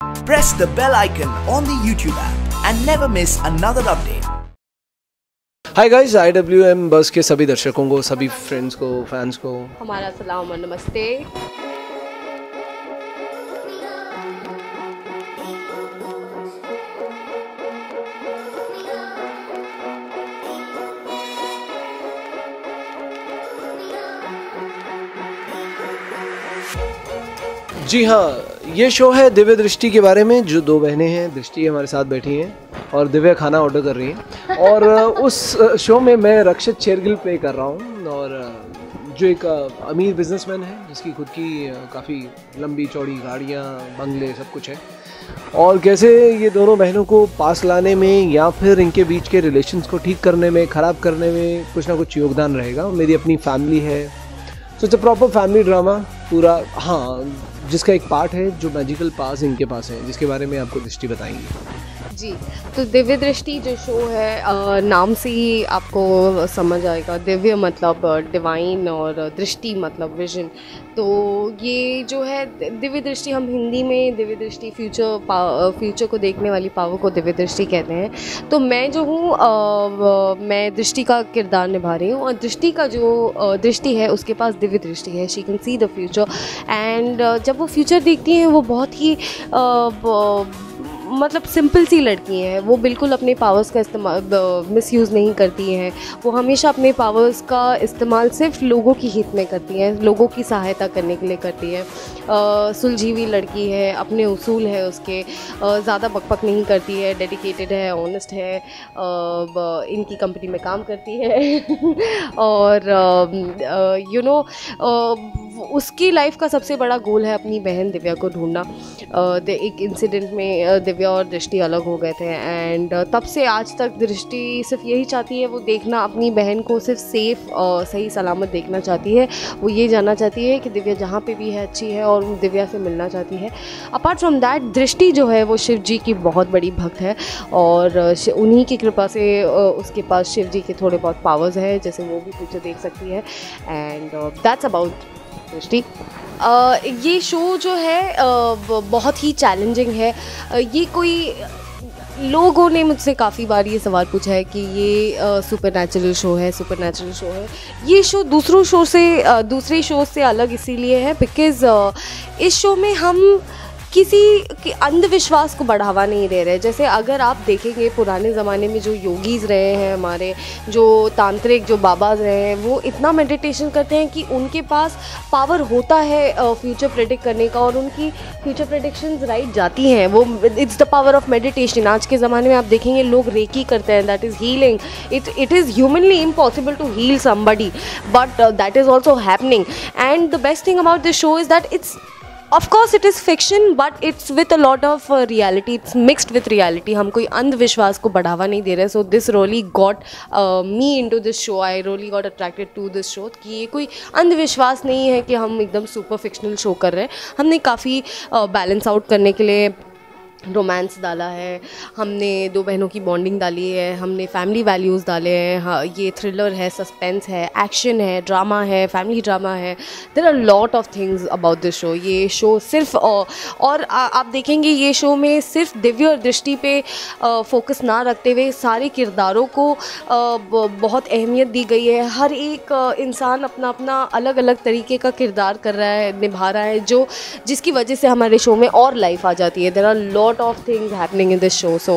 Press the bell icon on the YouTube app and never miss another update. Hi guys, IWM बस के सभी दर्शकों को, सभी फ्रेंड्स को, फैंस को हमारा सलाम और नमस्ते। जी हाँ, ये शो है दिव्य दृष्टि के बारे में। जो दो बहनें हैं, दृष्टि हमारे साथ बैठी हैं और दिव्य खाना ऑर्डर कर रही हैं। और उस शो में मैं रक्षित शेरगिल प्ले कर रहा हूँ और जो एक अमीर बिजनेसमैन है जिसकी खुद की काफ़ी लंबी चौड़ी गाड़ियाँ, बंगले, सब कुछ है। और कैसे ये दोनों बहनों को पास लाने में या फिर इनके बीच के रिलेशंस को ठीक करने में, ख़राब करने में कुछ ना कुछ योगदान रहेगा। मेरी अपनी फैमिली है, so it's a proper family drama पूरा। हाँ, जिसका एक पार्ट है जो मैजिकल पास इनके पास है, जिसके बारे में आपको दृष्टि बताएंगे। जी, तो दिव्य दृष्टि जो शो है, नाम से ही आपको समझ आएगा। दिव्य मतलब डिवाइन और दृष्टि मतलब विजन। तो ये जो है दिव्य दृष्टि, हम हिंदी में दिव्य दृष्टि फ्यूचर को देखने वाली पावर को दिव्य दृष्टि कहते हैं। तो मैं जो हूँ, मैं दृष्टि का किरदार निभा रही हूँ और दृष्टि का जो दृष्टि है उसके पास दिव्य दृष्टि है। She can see the future and जब वो फ्यूचर देखती हैं वो बहुत ही मतलब सिंपल सी लड़की हैं। वो बिल्कुल अपने पावर्स का इस्तेमाल मिसयूज़ नहीं करती हैं। वो हमेशा अपने पावर्स का इस्तेमाल सिर्फ लोगों की हित में करती हैं, लोगों की सहायता करने के लिए करती हैं। सुलझी हुई लड़की है, अपने उसूल है उसके, ज़्यादा बकबक नहीं करती है, डेडिकेटेड है, ऑनेस्ट है, इनकी कंपनी में काम करती है और उसकी लाइफ का सबसे बड़ा गोल है अपनी बहन दिव्या को ढूंढना। एक इंसिडेंट में दिव्या और दृष्टि अलग हो गए थे एंड तब से आज तक दृष्टि सिर्फ यही चाहती है, वो देखना अपनी बहन को सिर्फ सेफ़ सही सलामत देखना चाहती है। वो ये जानना चाहती है कि दिव्या जहाँ पे भी है अच्छी है और दिव्या से मिलना चाहती है। अपार्ट फ्रॉम दैट, दृष्टि जो है वो शिव जी की बहुत बड़ी भक्त है और उन्हीं की कृपा से उसके पास शिव जी के थोड़े बहुत पावर्स हैं, जैसे वो भी फ्यूचर देख सकती है। एंड दैट्स अबाउट दृष्टि। ये शो जो है बहुत ही चैलेंजिंग है। ये कोई लोगों ने मुझसे काफ़ी बार ये सवाल पूछा है कि ये सुपरनैचुरल शो है। ये शो दूसरे शो से अलग इसीलिए है बिकॉज़ इस शो में हम किसी के अंधविश्वास को बढ़ावा नहीं दे रहे। जैसे अगर आप देखेंगे पुराने ज़माने में जो योगीज़ रहे हैं, हमारे जो तांत्रिक, जो बाबाज रहे हैं, वो इतना मेडिटेशन करते हैं कि उनके पास पावर होता है फ्यूचर प्रेडिक्ट करने का और उनकी फ्यूचर प्रेडिक्शंस राइट जाती हैं। वो it's the power of meditation. आज के ज़माने में आप देखेंगे लोग रेकी करते हैं, that is healing. It is humanly impossible to heal somebody but that is also happening. And the best thing about this show is that it's of course it is fiction but it's with a lot of reality, it's mixed with reality. हम कोई अंधविश्वास को बढ़ावा नहीं दे रहे। So this really got me into this show. I really got attracted to this show कि ये कोई अंधविश्वास नहीं है कि हम एकदम सुपर फिक्शनल शो कर रहे हैं। हमने काफ़ी बैलेंस आउट करने के लिए रोमांस डाला है, हमने दो बहनों की बॉन्डिंग डाली है, हमने फैमिली वैल्यूज़ डाले हैं। हाँ, ये थ्रिलर है, सस्पेंस है, एक्शन है, ड्रामा है, फैमिली ड्रामा है। There are lot of things about this show. ये शो सिर्फ और आप देखेंगे ये शो में सिर्फ दिव्य और दृष्टि पे फोकस ना रखते हुए सारे किरदारों को बहुत अहमियत दी गई है। हर एक इंसान अपना अपना अलग अलग तरीके का किरदार कर रहा है, निभा रहा है, जिसकी वजह से हमारे शो में और लाइफ आ जाती है। There are lot of things happening in this show, so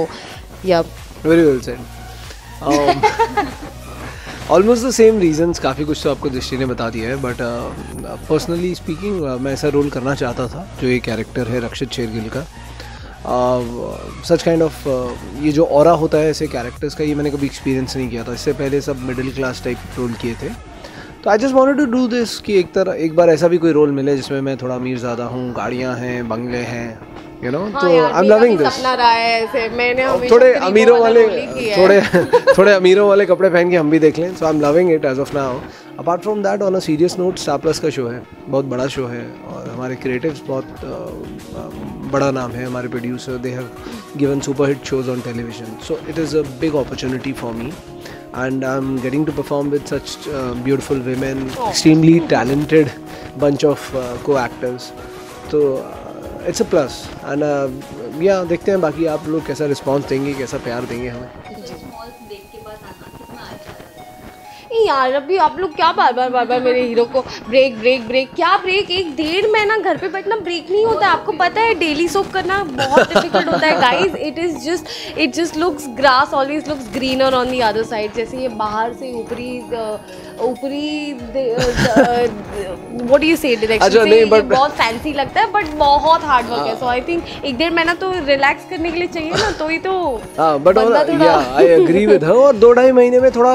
yeah, very well said. Almost the same reasons, काफ़ी कुछ तो आपको दृष्टि ने बता दिया है बट पर्सनली स्पीकिंग मैं ऐसा रोल करना चाहता था जो ये कैरेक्टर है रक्षित शेरगिल का। सच काइंड ऑफ ये जो ऑरा होता है ऐसे कैरेक्टर्स का, ये मैंने कभी एक्सपीरियंस नहीं किया था। इससे पहले सब मिडिल क्लास टाइप रोल किए थे। तो I just wanted to do this कि एक बार ऐसा भी कोई रोल मिले जिसमें मैं थोड़ा अमीर ज़्यादा हूँ, गाड़ियाँ हैं, बंगले हैं, you know। तो आई एम लविंग दिस। सपना रहा है ऐसे। मैंने थोड़े अमीरों वाले कपड़े पहन के हम भी देख लें। So I am loving it as of now. Apart from that, on a serious note, star plus का शो है, बहुत बड़ा शो है और हमारे क्रिएटिव्स बहुत बड़ा नाम है। हमारे producer, they have given super hit shows on television, so it is a big opportunity for me and I'm getting to perform with such beautiful women, extremely talented bunch of co-actors. तो it's a plus and या देखते हैं बाकी आप लोग कैसा response देंगे, कैसा प्यार देंगे हमें। यार अभी आप लोग क्या बार बार मेरे हीरो को ब्रेक ब्रेक ब्रेक, क्या ब्रेक? 1-1.5 महीना घर पे बैठना ब्रेक नहीं होता है, आपको पता है डेली सोप करना बहुत डिफिकल्ट होता है guys. It just looks grass always looks greener on the other side. जैसे ये बाहर से ऊपरी व्हाट डू यू से डायरेक्शन से ये बहुत फैंसी लगता है बट बहुत हार्ड वर्क है। सो आई थिंक 1-1.5 महीना तो रिलैक्स करने के लिए चाहिए ना, तो ही तो but I agree with her. और 2-2.5 महीने में थोड़ा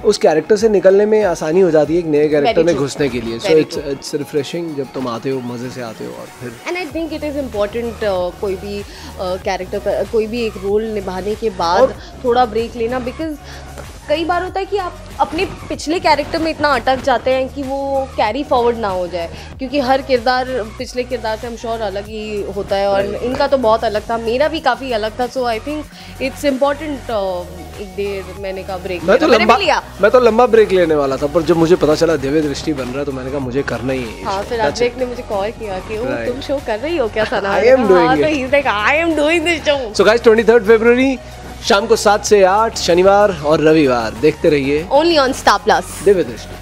उस कैरेक्टर से निकलने में आसानी हो जाती है एक नए कैरेक्टर में घुसने के लिए। सो इट्स रिफ्रेशिंग जब तुम आते हो, मज़े से आते हो। और फिर and I think it is important कोई भी कैरेक्टर कोई भी एक रोल निभाने के बाद थोड़ा ब्रेक लेना, बिकॉज कई बार होता है कि आप अपने पिछले कैरेक्टर में इतना अटक जाते हैं कि वो कैरी फॉरवर्ड ना हो जाए, क्योंकि हर किरदार पिछले किरदार से हम श्योर अलग ही होता है और इनका तो बहुत अलग था, मेरा भी काफ़ी अलग था। सो आई थिंक इट्स इम्पॉर्टेंट 1-1.5 महीने का ब्रेक। मैं तो लंबा ब्रेक लेने वाला था, पर जब मुझे पता चला दिव्य दृष्टि बन रहा है तो मैंने कहा मुझे करना ही है। हाँ, फिर अभिषेक ने मुझे कॉल किया कि तुम शो कर रही हो क्या Sana? I am doing this show. So guys 23 फरवरी शाम को 7 से 8 शनिवार और रविवार देखते रहिए only on star plus Divya दृष्टि।